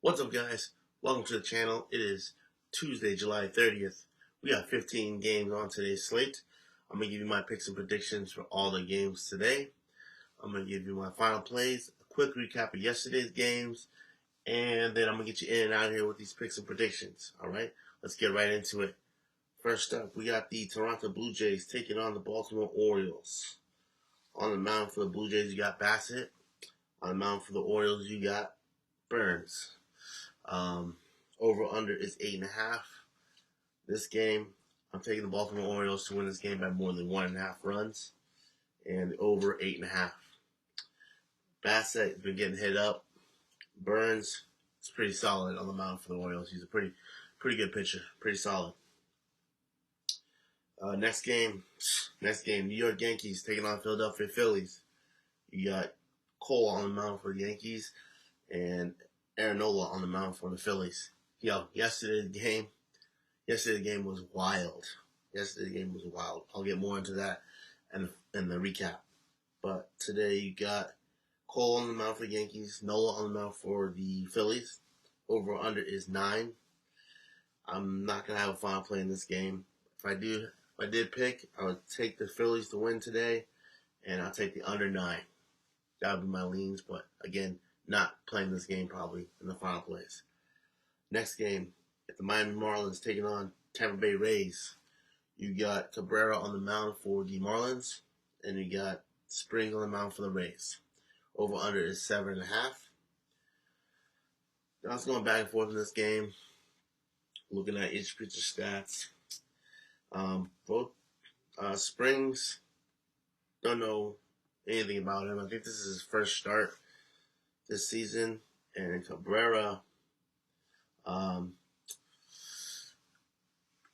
What's up, guys? Welcome to the channel. It is Tuesday, July 30th. We got 15 games on today's slate. I'm going to give you my picks and predictions for all the games today. I'm going to give you my final plays, a quick recap of yesterday's games, and then I'm going to get you in and out of here with these picks and predictions. All right, let's get right into it. First up, we got the Toronto Blue Jays taking on the Baltimore Orioles. On the mound for the Blue Jays, you got Bassett. On the mound for the Orioles, you got Burns. Over under is 8.5. This game, I'm taking the Baltimore Orioles to win this game by more than 1.5 runs, and over 8.5. Bassett has been getting hit up. Burns is pretty solid on the mound for the Orioles. He's a pretty good pitcher, pretty solid. Next game, New York Yankees taking on Philadelphia Phillies. You got Cole on the mound for the Yankees, and Aaron Nola on the mound for the Phillies. Yesterday's game was wild. I'll get more into that in the recap. But today you got Cole on the mound for the Yankees, Nola on the mound for the Phillies. Over under is 9. I'm not gonna have a final play in this game. If I did pick, I would take the Phillies to win today, and I'll take the under 9. That would be my leans, but again, not playing this game probably in the final plays. Next game, if the Miami Marlins taking on Tampa Bay Rays, you got Cabrera on the mound for the Marlins, and you got Springs on the mound for the Rays. Over under is 7.5. I was going back and forth in this game, looking at each pitcher stats. Both Springs, don't know anything about him. I think this is his first start this season, and Cabrera,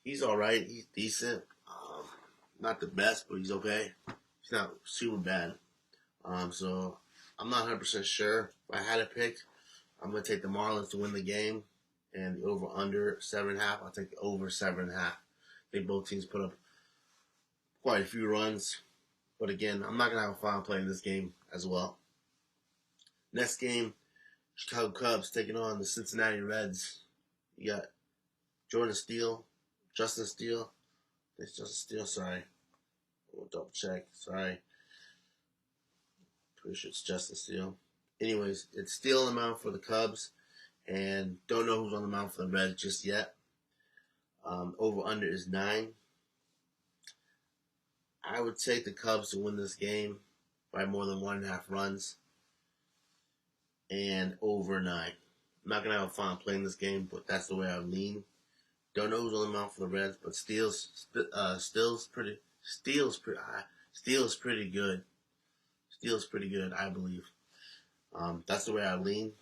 he's all right. He's decent. Not the best, but he's okay. He's not super bad. So I'm not 100% sure. If I had to pick, I'm going to take the Marlins to win the game, and the over-under 7.5. I'll take the over 7.5. I think both teams put up quite a few runs. But again, I'm not going to have a final play in this game as well. Next game, Chicago Cubs taking on the Cincinnati Reds. You got Justin Steele. It's Justin Steele, sorry. We'll double check, sorry. Pretty sure it's Justin Steele. Anyways, it's Steele on the mound for the Cubs, and don't know who's on the mound for the Reds just yet. Over-under is 9. I would take the Cubs to win this game by more than 1.5 runs, and over 9. I'm not going to have a final play in this game, but that's the way I lean. Don't know who's on the mound for the Reds, but Steele's pretty good. Steele's pretty good, I believe. That's the way I lean.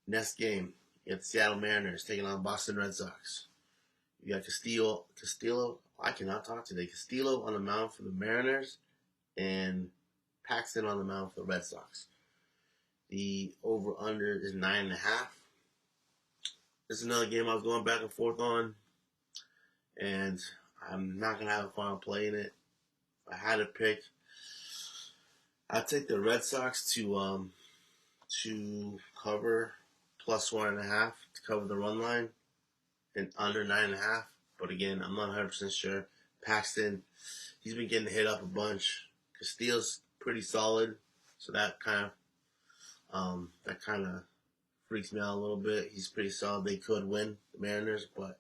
Next game, you got the Seattle Mariners taking on Boston Red Sox. You got Castillo. I cannot talk today. Castillo on the mound for the Mariners, and Paxton on the mound for the Red Sox. The over-under is 9.5. This is another game I was going back and forth on, and I'm not going to have a final play in it. If I had to pick, I'd take the Red Sox to cover plus 1.5 to cover the run line, and under 9.5. But again, I'm not 100% sure. Paxton, he's been getting hit up a bunch. Castillo's pretty solid, so that kind of freaks me out a little bit. He's pretty solid. They could win, the Mariners, but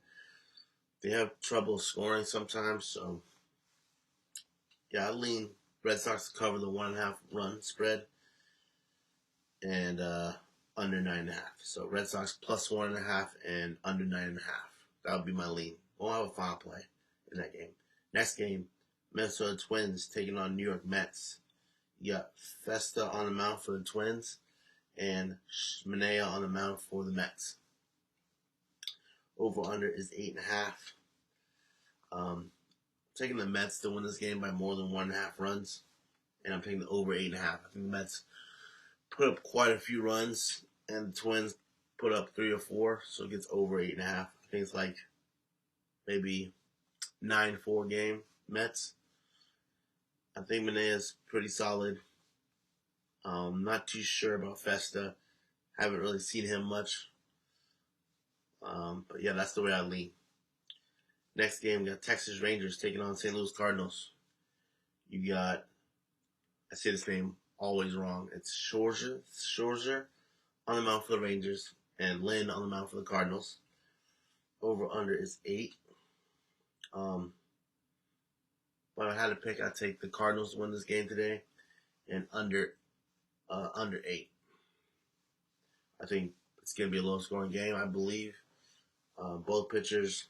they have trouble scoring sometimes. So yeah, I lean Red Sox to cover the 1.5 run spread, and under 9.5. So Red Sox plus 1.5 and under 9.5. That would be my lean. Won't have a final play in that game. Next game, Minnesota Twins taking on New York Mets. You got Festa on the mound for the Twins, and Manea on the mound for the Mets. Over-under is 8.5. Taking the Mets to win this game by more than 1.5 runs, and I'm taking the over 8.5. I think the Mets put up quite a few runs, and the Twins put up 3 or 4, so it gets over 8.5. I think it's like maybe 9-4 game Mets. I think Manea's pretty solid. Not too sure about Festa. Haven't really seen him much. But yeah, that's the way I lean. Next game, we got Texas Rangers taking on St. Louis Cardinals. You got, I say this name always wrong. It's Scherzer on the mound for the Rangers, and Lynn on the mound for the Cardinals. Over under is 8. But I had to pick. I take the Cardinals to win this game today, and under 8. I think it's gonna be a low scoring game. I believe both pitchers,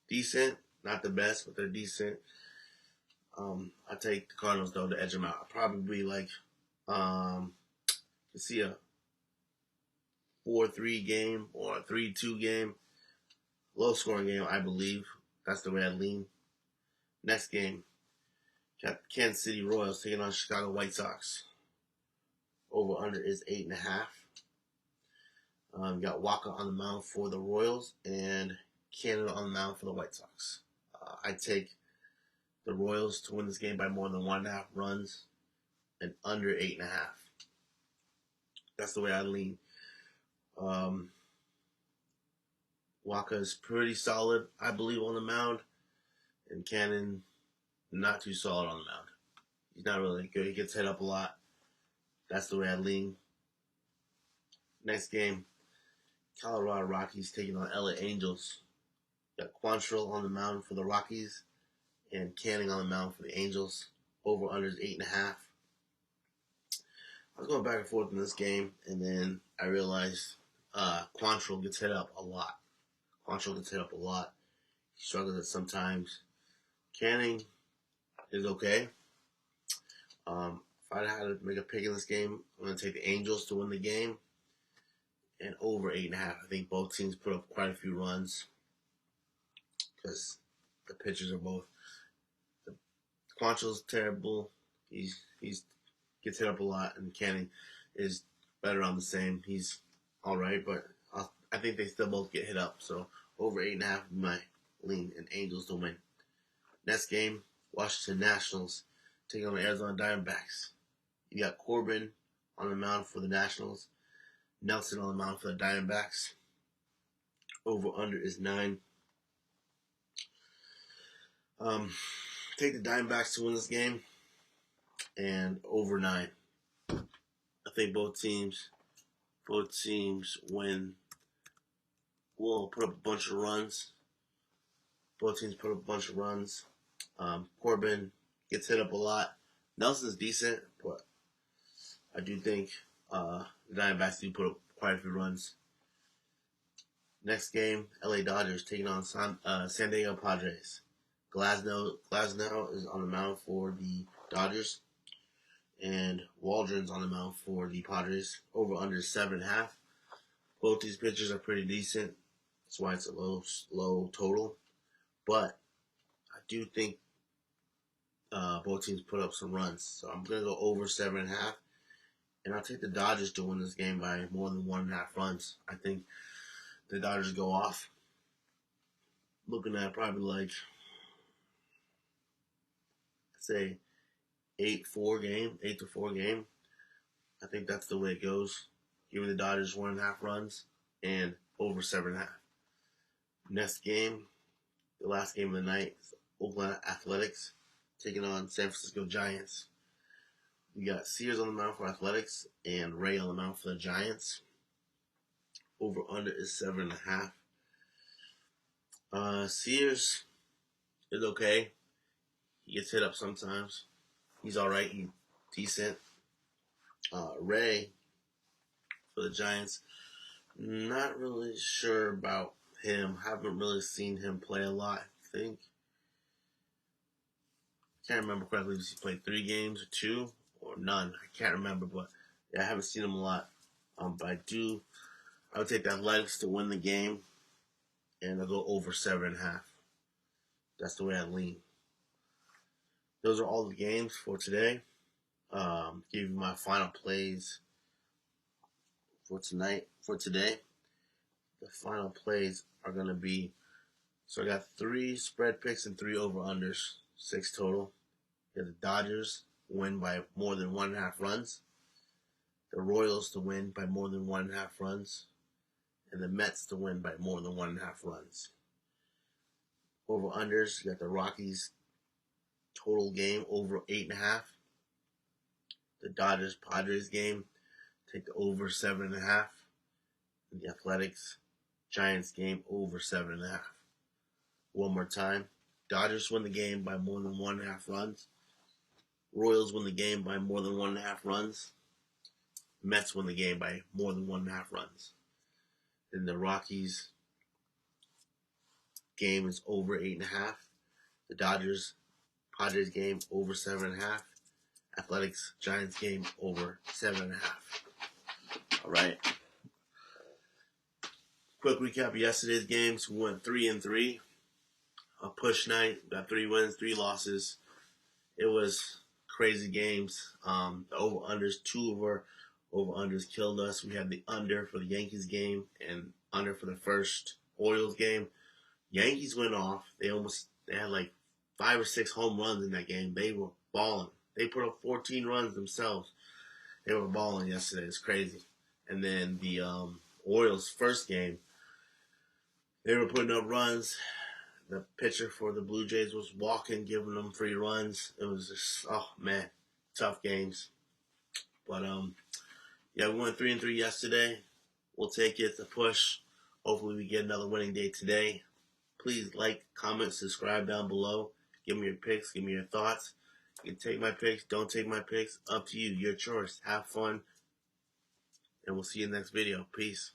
decent, not the best, but they're decent. I take the Cardinals though to edge them out. I'll probably like to see a 4-3 game or a 3-2 game, low scoring game. I believe that's the way I lean. Next game, got Kansas City Royals taking on Chicago White Sox. Over under is 8.5. Got Waka on the mound for the Royals and Canada on the mound for the White Sox. I take the Royals to win this game by more than 1.5 runs and under 8.5. That's the way I lean. Waka is pretty solid, I believe, on the mound, and Cannon not too solid on the mound. He's not really good. He gets hit up a lot. That's the way I lean. Next game, Colorado Rockies taking on LA Angels. Got Quantrill on the mound for the Rockies and Canning on the mound for the Angels. Over under is 8.5. I was going back and forth in this game, and then I realized Quantrill gets hit up a lot. He struggles it sometimes. Canning is okay. If I had to make a pick in this game, I'm going to take the Angels to win the game and over 8.5. I think both teams put up quite a few runs because the pitchers are both. Quantrill's terrible. He's gets hit up a lot, and Canning is better on the same. He's all right, but I think they still both get hit up. So over 8.5 is my lean, and Angels to win. Next game, Washington Nationals taking on the Arizona Diamondbacks. You got Corbin on the mound for the Nationals, Nelson on the mound for the Diamondbacks. Over under is 9. Take the Diamondbacks to win this game and over 9. I think both teams win. Will put up a bunch of runs. Both teams put up a bunch of runs. Corbin gets hit up a lot. Nelson's decent, but I do think the Diamondbacks do put up quite a few runs. Next game, LA Dodgers taking on San Diego Padres. Glasnow is on the mound for the Dodgers, and Waldron's on the mound for the Padres. Over under 7.5. Both these pitchers are pretty decent. That's why it's a low total. But I do think both teams put up some runs. So I'm going to go over 7.5. And I'll take the Dodgers to win this game by more than 1.5 runs. I think the Dodgers go off. Looking at probably like, say, 8-4 game. I think that's the way it goes. Giving the Dodgers 1.5 runs and over 7.5. Next game, the last game of the night, is Oakland Athletics taking on San Francisco Giants. We got Sears on the mound for Athletics and Ray on the mound for the Giants. Over under is 7.5. Sears is okay. He gets hit up sometimes. He's all right. He's decent. Ray for the Giants, not really sure about him. Haven't really seen him play a lot. I think can't remember correctly if he played 3 games or 2 or none. I can't remember, but yeah, I haven't seen him a lot. But I would take the Athletics to win the game, and I'll go over 7.5. That's the way I lean. Those are all the games for today. Give you my final plays for today. The final plays are going to be, so I got 3 spread picks and 3 over-unders, 6 total. The Dodgers win by more than 1.5 runs. the Royals to win by more than 1.5 runs, and the Mets to win by more than 1.5 runs. Over unders, you got the Rockies total game over 8.5. The Dodgers Padres game, take the over 7.5. And the Athletics Giants game over 7.5. One more time. Dodgers win the game by more than 1.5 runs. Royals win the game by more than 1.5 runs. Mets win the game by more than 1.5 runs. Then the Rockies game is over 8.5. The Dodgers Padres game over 7.5. Athletics Giants game over 7.5. All right. Quick recap of yesterday's games. We went 3-3. A push night. Got 3 wins, 3 losses. It was crazy games. The over-unders, 2 of our over-unders killed us. We had the under for the Yankees game and under for the first Orioles game. Yankees went off. They had like 5 or 6 home runs in that game. They were balling. They put up 14 runs themselves. They were balling yesterday. It's crazy. And then the Orioles' first game, they were putting up runs. The pitcher for the Blue Jays was walking, giving them free runs. It was just, oh man, tough games. But yeah, we went 3-3 yesterday. We'll take it. It's a push. Hopefully we get another winning day today. Please like, comment, subscribe down below. Give me your picks. Give me your thoughts. You can take my picks. Don't take my picks. Up to you. Your choice. Have fun. And we'll see you in the next video. Peace.